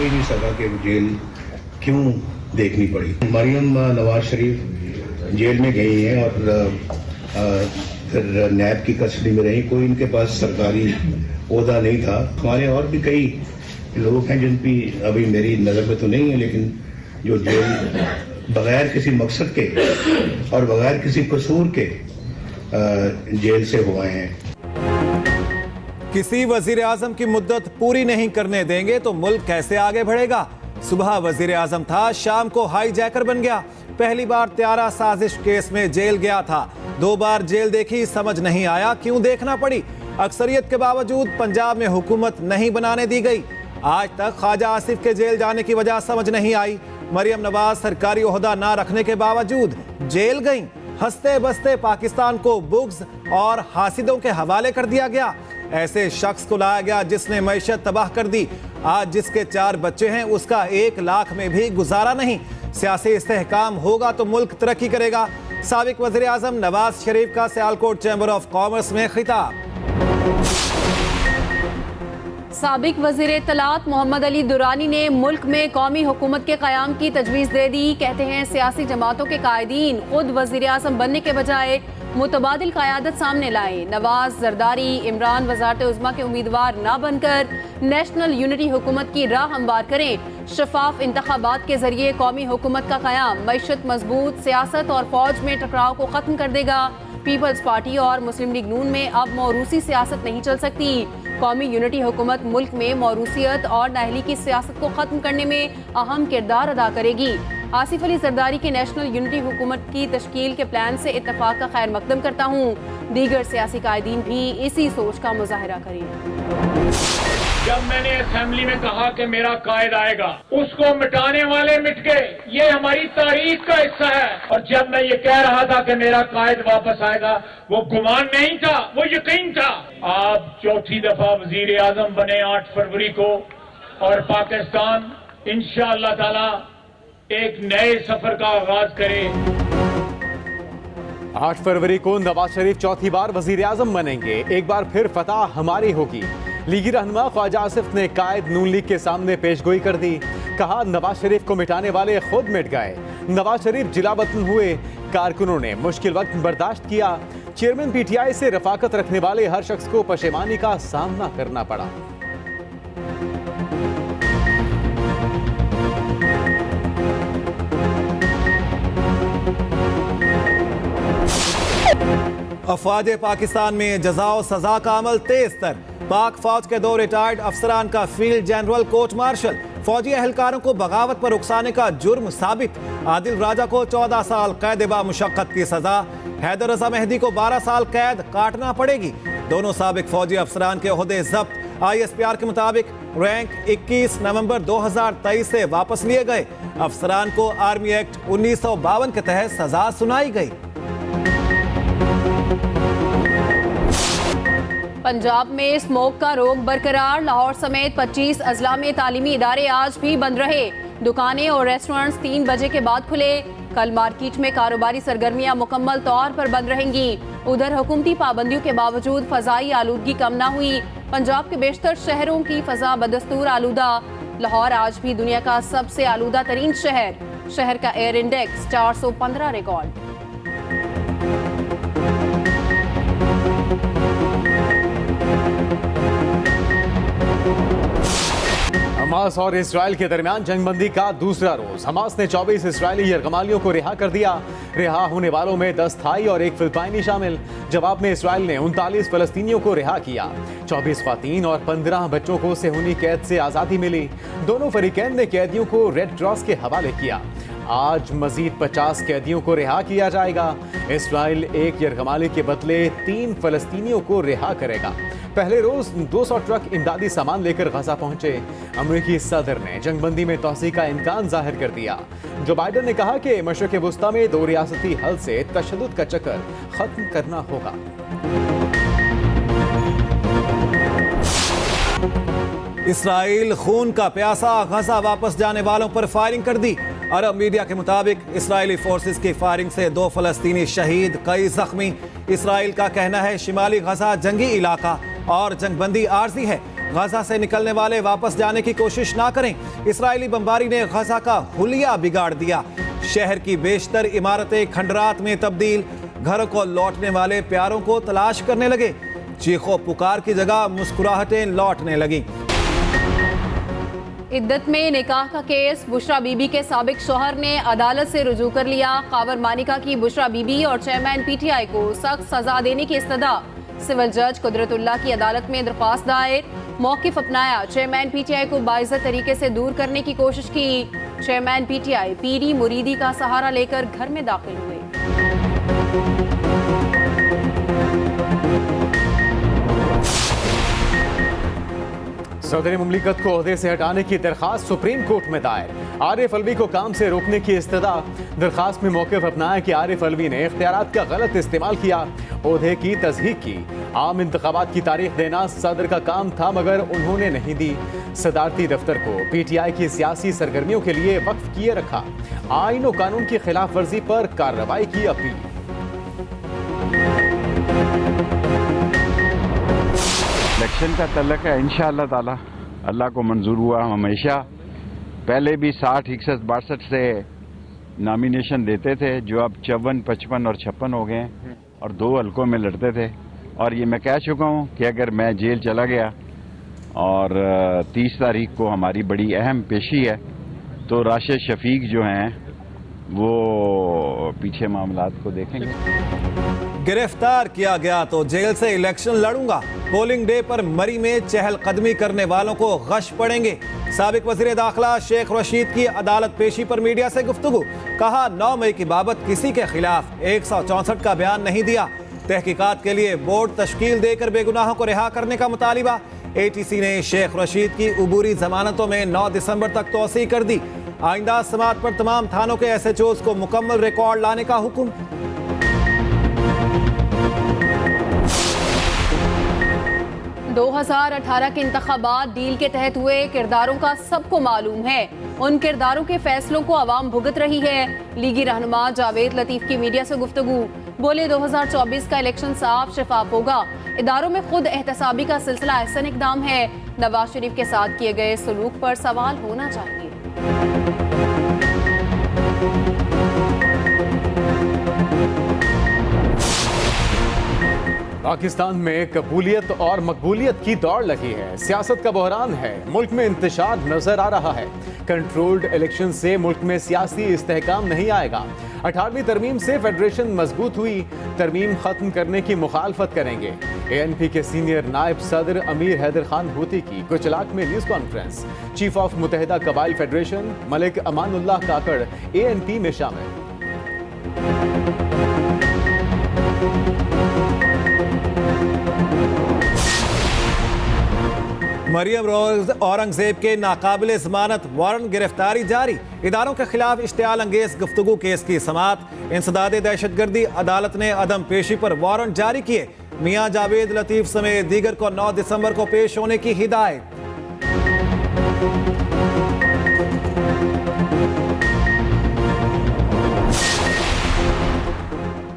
समझ नहीं सका कि जेल क्यों देखनी पड़ी। मरियम नवाज शरीफ जेल में गई हैं और फिर नैब की कस्टडी में रही। कोई इनके पास सरकारी ओहदा नहीं था। हमारे और भी कई लोग हैं जिन की अभी मेरी नज़र में तो नहीं है, लेकिन जो जेल बगैर किसी मकसद के और बगैर किसी कसूर के जेल से हुए हैं। किसी वजीर आजम की मुद्दत पूरी नहीं करने देंगे तो मुल्क कैसे आगे बढ़ेगा। सुबह वजीर आजम था, शाम को हाईजैकर बन गया। पहली बार त्यारा साजिश केस में जेल गया था, 2 बार जेल देखी, समझ नहीं आया क्यों देखना पड़ी। अक्सरियत के बावजूद पंजाब में हुकूमत नहीं बनाने दी गई। आज तक ख्वाजा आसिफ के जेल जाने की वजह समझ नहीं आई। मरियम नवाज सरकारी ओहदा ना रखने के बावजूद जेल गईं। हंसते बसते पाकिस्तान को बुग्ज और हासिदों के हवाले कर दिया गया। ऐसे शख्स को लाया गया जिसने मईशत तबाह कर दी। आज जिसके 4 बच्चे हैं उसका 1 लाख में भी गुजारा नहीं। सियासी इस्तेहकाम होगा तो मुल्क तरक्की करेगा। साबिक वज़ीर आज़म नवाज शरीफ का सियालकोट चैम्बर ऑफ कॉमर्स में खिताब। साबिक वज़ीर इत्तलात मोहम्मद अली दुरानी ने मुल्क में कौमी हुकूमत के क़याम की तजवीज़ दे दी। कहते हैं सियासी जमातों के कायदीन खुद वज़ीर आज़म बनने के बजाय मुतबादिल क़यादत सामने लाए। नवाज, जरदारी, इमरान वज़ारत उज़्मा के उम्मीदवार ना बनकर नेशनल यूनिटी हुकूमत की राह हमवार करें। शफाफ इंतखाबात के जरिए कौमी हुकूमत का क़याम मईशत मजबूत, सियासत और फौज में टकराव को ख़त्म कर देगा। पीपल्स पार्टी और मुस्लिम लीग नून में अब मौरूसी सियासत नहीं चल सकती। कौमी यूनिटी हुकूमत मुल्क में मौरूसियत और नाअहली की सियासत को ख़त्म करने में अहम किरदार अदा करेगी। आसिफ अली जरदारी के नेशनल यूनिटी हुकूमत की तश्कील के प्लान से इत्तफाक का खैर मकदम करता हूँ। दीगर सियासी कायदीन भी इसी सोच का मुजाहरा करें। जब मैंने असेंबली में कहा कि मेरा कायद आएगा, उसको मिटाने वाले मिट गए। ये हमारी तारीख का हिस्सा है। और जब मैं ये कह रहा था कि मेरा कायद वापस आएगा, वो गुमान नहीं था, वो यकीन था। आप चौथी दफा वजीर आजम बने 8 फरवरी को, और पाकिस्तान इंशाअल्लाह ताला एक नए सफर का आगाज करे। 8 फरवरी को नवाज शरीफ चौथी बार वजीर आजम बनेंगे। एक बार फिर फतह हमारी होगी। लीगी रहनुमा ख्वाजा आसिफ ने कायद नून लीग के सामने पेशगोई कर दी। कहा नवाज शरीफ को मिटाने वाले खुद मिट गए। नवाज शरीफ जिला वतन हुए, कारकुनों ने मुश्किल वक्त बर्दाश्त किया। चेयरमैन पीटीआई से रफाकत रखने वाले हर शख्स को पशेमानी का सामना करना पड़ा। अफवाज पाकिस्तान में जज़ा सजा का अमल तेज तर। पाक फौज के 2 रिटायर्ड अफसरान का फील्ड जनरल कोर्ट मार्शल। फौजी एहलकारों को बगावत पर उकसाने का जुर्म साबित। आदिल राजा को 14 साल कैद बा मुशक्कत की सजा। हैदर रजा मेहदी को 12 साल कैद काटना पड़ेगी। दोनों साबिक फौजी अफसरान के ओहदे जब्त। ISPR के मुताबिक रैंक 21 नवंबर 2023 से वापस लिए गए। अफसरान को आर्मी एक्ट 1952 के तहत सजा सुनाई गई। पंजाब में स्मोक का रोग बरकरार। लाहौर समेत 25 अजला में तालीमी इदारे आज भी बंद रहे। दुकानें और रेस्टोरेंट्स 3 बजे के बाद खुले। कल मार्केट में कारोबारी सरगर्मियां मुकम्मल तौर पर बंद रहेंगी। उधर हुकूमती पाबंदियों के बावजूद फजाई आलूदगी कम न हुई। पंजाब के बेशतर शहरों की फजा बदस्तूर आलूदा। लाहौर आज भी दुनिया का सबसे आलूदा तरीन शहर का एयर इंडेक्स 415 रिकॉर्ड। हमास और इसराइल के दरमियान जंगबंदी का दूसरा रोज। हमास ने 24 इसराइली यरगमालियों को रिहा कर दिया। रिहा होने वालों में 10 थाई और 1 फिलिपाइनी शामिल। जवाब में इसराइल ने 39 फलस्तीनियों को रिहा किया। 24 ख्वातीन और 15 बच्चों को सेहूनी कैद से आज़ादी मिली। दोनों फरीकैन ने कैदियों को रेड क्रॉस के हवाले किया। आज मजीद 50 कैदियों को रिहा किया जाएगा। इसराइल 1 यरगमाली के बदले 3 फलस्तीनियों को रिहा करेगा। पहले रोज 200 ट्रक इमदादी सामान लेकर गजा पहुंचे। अमरीकी सदर ने जंगबंदी में तोसी का इम्कान जाहिर कर दिया। जो बाइडन ने कहा कि मशरक़ वुस्ता में 2 रियासती हल से तशद्दुद का चक्कर खत्म करना होगा। इसराइल खून का प्यासा, गजा वापस जाने वालों पर फायरिंग कर दी। अरब मीडिया के मुताबिक इसराइली फोर्सेस की फायरिंग से 2 फलस्तीनी शहीद, कई जख्मी। इसराइल का कहना है शिमाली गजा जंगी इलाका और जंगबंदी आर्जी है। गजा से निकलने वाले वापस जाने की कोशिश ना करें। इस्राएली बमबारी ने गजा का हुलिया बिगाड़ दिया। शहर की बेशतर इमारतें खंडरात में तब्दील। घरों को लौटने वाले प्यारों को तलाश करने लगे। चीखों पुकार की जगह मुस्कुराहटें लौटने लगी। इद्दत में निकाह का केस, बुशरा बीबी के साबिक शौहर ने अदालत से रुजू कर लिया। कावर मानिका की बुशरा बीबी और चेयरमैन पीटीआई को सख्त सजा देने की इस्तदा। सिविल जज कुदरतुल्लाह की अदालत में दरख्वास्त दायर। मौकिफ अपनाया, चेयरमैन पीटीआई को बाइज्जत तरीके से दूर करने की कोशिश की। चेयरमैन पीटीआई पीरी मुरीदी का सहारा लेकर घर में दाखिल हुए। सदर मुमलिकत को ओहदे से हटाने की दरखास्त सुप्रीम कोर्ट में दायर। आरिफ अलवी को काम से रोकने की इस्तदा। दरखास्त में मौक़िफ़ अपनाया कि आरिफ अलवी ने इख्तियारात का गलत इस्तेमाल किया, ओहदे की तज़हीक की। आम इंतखाबात की तारीख देना सदर का काम था मगर उन्होंने नहीं दी। सदारती दफ्तर को पीटीआई की सियासी सरगर्मियों के लिए वक्फ किए रखा। आइन और कानून की खिलाफ वर्जी पर कार्रवाई की अपील। इलेक्शन का तल्लक है, इंशाअल्लाह ताला अल्लाह को मंजूर हुआ। हम हमेशा पहले भी 60, 61, 62 से नॉमिनेशन देते थे, जो अब 54, 55 और 56 हो गए हैं और 2 हलकों में लड़ते थे। और ये मैं कह चुका हूँ कि अगर मैं जेल चला गया और 30 तारीख को हमारी बड़ी अहम पेशी है, तो राशिद शफीक जो हैं वो पीछे मामलात को देखेंगे। गिरफ्तार किया गया तो जेल से इलेक्शन लड़ूंगा। पोलिंग डे पर मरी में चहलकदमी करने वालों को गश पड़ेंगे। साबिक वजीर दाखिला शेख रशीद की अदालत पेशी पर मीडिया से गुफ्तगू। कहा 9 मई की बाबत किसी के खिलाफ 164 का बयान नहीं दिया। तहकीकात के लिए बोर्ड तश्कील देकर बेगुनाहों को रिहा करने का मुतालिबा। एटीसी ने शेख रशीद की उबूरी जमानतों में 9 दिसंबर तक तोसी कर दी। आइंदा समात पर तमाम थानों के एसएचओज को मुकम्मल रिकॉर्ड लाने का हुक्म। दो 2018 के इंतखाबात डील के तहत हुए किरदारों का सबको मालूम है। उन किरदारों के फैसलों को आवाम भुगत रही है। लीगी रहनुमा जावेद लतीफ की मीडिया से गुफ्तगू। बोले 2024 का इलेक्शन साफ शफाफ होगा। इदारों में खुद एहतसाबी का सिलसिला एहसन इकदाम है। नवाज शरीफ के साथ किए गए सलूक पर सवाल होना चाहिए। पाकिस्तान में कबूलियत और मकबूलियत की दौड़ लगी है। सियासत का बहरान है। मुल्क में इंतशार नजर आ रहा है। कंट्रोल्ड इलेक्शन से मुल्क में सियासी इस्तेहकाम नहीं आएगा। 18वीं तरमीम से फेडरेशन मजबूत हुई। तरमीम खत्म करने की मुखालफत करेंगे। ANP के सीनियर नायब सदर अमीर हैदर खान हूती की गुजरात में news conference. Chief of Muttahida Qabail federation Malik Amanullah Kakar ANP में शामिल। मरियम रोज औरंगजेब के नाकाबिल जमानत वारंट गिरफ्तारी जारी। इदारों के खिलाफ इश्तियाल अंगेज गुफ्तगू केस की समात। इंसदादे दहशतगर्दी अदालत ने अदम पेशी पर वारंट जारी किए। मियां जावेद लतीफ समेत दीगर को 9 दिसंबर को पेश होने की हिदायत।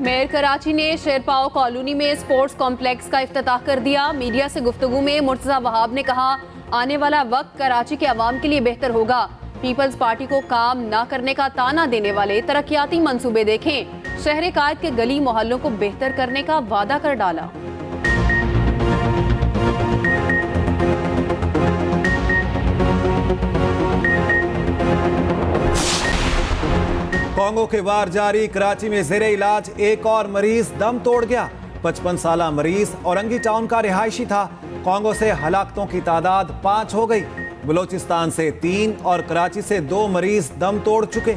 मेयर कराची ने शेरपाओ कॉलोनी में स्पोर्ट्स कॉम्प्लेक्स का इफ्तिताह कर दिया। मीडिया से गुफ्तगू में मुर्तजा वहाब ने कहा, आने वाला वक्त कराची के अवाम के लिए बेहतर होगा। पीपल्स पार्टी को काम न करने का ताना देने वाले तरक्याती मंसूबे देखें। शहर कायद के गली मोहल्लों को बेहतर करने का वादा कर डाला। कांगो के वार जारी। कराची में जेरे इलाज एक और मरीज दम तोड़ गया। 55 साला मरीज औरंगी टाउन का रिहायशी था। कांगो से हलाकतों की तादाद 5 हो गई। बलोचिस्तान से 3 और कराची से 2 मरीज दम तोड़ चुके।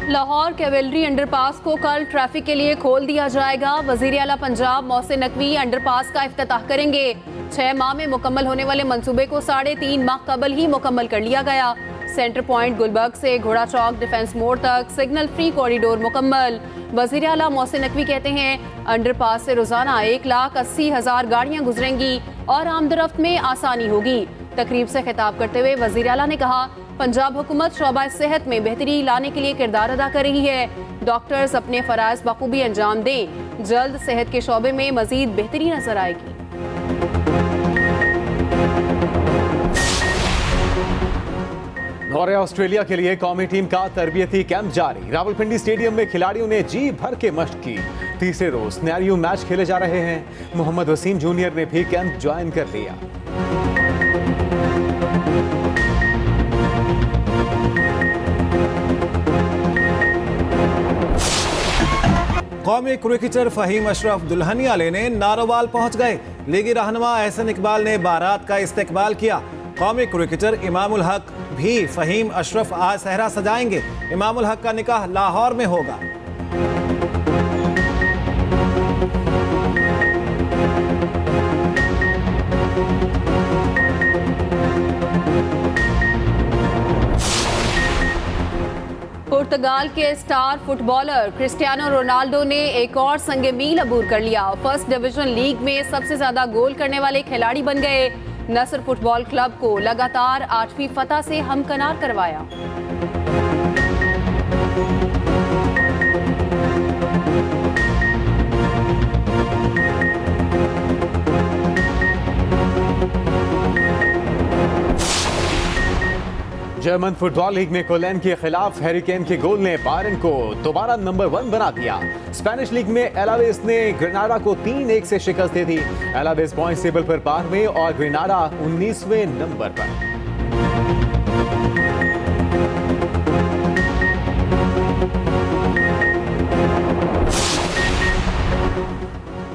लाहौर कैवेलरी अंडरपास को कल ट्रैफिक के लिए खोल दिया जाएगा। वजीर आला पंजाब मोहसिन नकवी अंडरपास का इफ्तिताह करेंगे। 6 माह में मुकम्मल होने वाले मंसूबे को 3.5 माह कबल ही मुकम्मल कर लिया गया। सेंटर पॉइंट गुलबर्ग से घोड़ा चौक डिफेंस मोड़ तक सिग्नल फ्री कॉरिडोर मुकम्मल। वजीर आला मोहसिन नकवी कहते हैं, अंडरपास से रोजाना 1,80,000 गाड़ियां गुजरेंगी और आमदरफ्त में आसानी होगी। तकरीब से खिताब करते हुए वजीर आला ने कहा, पंजाब हुकूमत शोबा सेहत में बेहतरी लाने के लिए किरदार अदा कर रही है। डॉक्टर्स अपने फराइज बखूबी अंजाम दें, जल्द सेहत के शोबे में मजीद बेहतरी नजर आएगी। दौरे ऑस्ट्रेलिया के लिए कौमी टीम का तरबियती कैंप जारी। रावलपिंडी स्टेडियम में खिलाड़ियों ने जी भर के मशक की। तीसरे रोज सिनेरियो मैच खेले जा रहे हैं। मोहम्मद वसीम जूनियर ने भी कैंप ज्वाइन कर लिया। कौमी क्रिकेटर फहीम अशरफ दुल्हनिया लेने नारोवाल पहुंच गए। लीगी रहनुमा एहसन इकबाल ने बारात का इस्तकबाल किया। कौमी क्रिकेटर इमामुल हक भी फहीम अशरफ आज सहरा सजाएंगे। इमामुल हक का निकाह लाहौर में होगा। पुर्तगाल के स्टार फुटबॉलर क्रिस्टियानो रोनाल्डो ने एक और संगे मील अबूर कर लिया। फर्स्ट डिवीजन लीग में सबसे ज्यादा गोल करने वाले खिलाड़ी बन गए। नसर फुटबॉल क्लब को लगातार 8वीं फतह से हमकनार करवाया। जर्मन फुटबॉल लीग में कोलैन के खिलाफ हैरी केन के गोल ने बायरन को दोबारा नंबर 1 बना दिया। स्पेनिश लीग में एलावेस ने ग्रेनाडा को 3-1 से शिकस्त दे दी। एलावेस पॉइंट टेबल पर 12वें और ग्रेनाडा 19वें नंबर पर।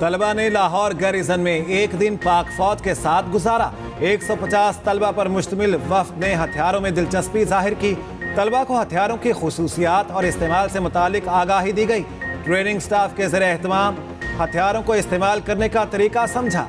तलबा ने लाहौर गैरिजन में एक दिन पाक फौज के साथ गुजारा। 150 तलबा पर मुश्तमिल वफ्द ने हथियारों में दिलचस्पी जाहिर की। तलबा को हथियारों की खुसूसियात और इस्तेमाल से मुतालिक आगाही दी गई। ट्रेनिंग स्टाफ के ज़रिए एहतमाम हथियारों को इस्तेमाल करने का तरीका समझा।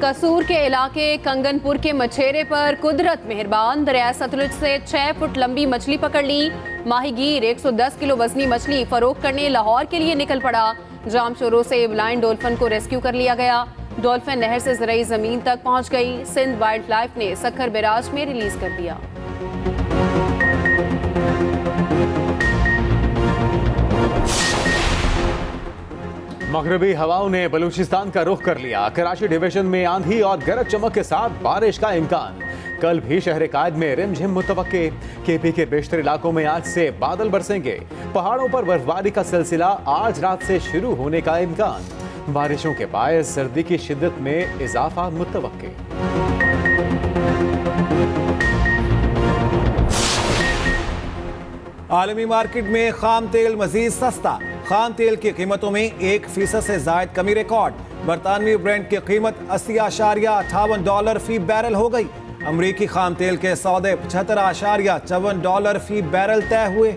कसूर के इलाके कंगनपुर के मछेरे पर कुदरत मेहरबान। दरिया सतलुज से 6 फुट लंबी मछली पकड़ ली। माहीगीर 110 किलो वजनी मछली फरोख्त करने लाहौर के लिए निकल पड़ा। जामशोरों से ब्लाइंड डॉल्फिन को रेस्क्यू कर लिया गया। डॉल्फिन नहर से ज़राई ज़मीन तक पहुंच गई। सिंध वाइल्ड लाइफ ने सखर बैराज में रिलीज कर दिया। मगरबी हवाओं ने बलूचिस्तान का रुख कर लिया। कराची डिवीजन में आंधी और गरज चमक के साथ बारिश का इम्कान। कल भी शहर कायद में रिमझिम मुतवक्के। केपी के बेशतर इलाकों में आज से बादल बरसेंगे। पहाड़ों पर बर्फबारी का सिलसिला आज रात से शुरू होने का इम्कान। बारिशों के बायस सर्दी की शिद्दत में इजाफा मुतवक्के। आलमी मार्केट में खाम तेल मजीद सस्ता। खाम तेल की कीमतों में 1% से जायद कमी रिकॉर्ड। बरतानवी ब्रांड की कीमत $80.58 फी बैरल हो गई। अमरीकी खाम तेल के सौदे $75.54 फी बैरल तय हुए।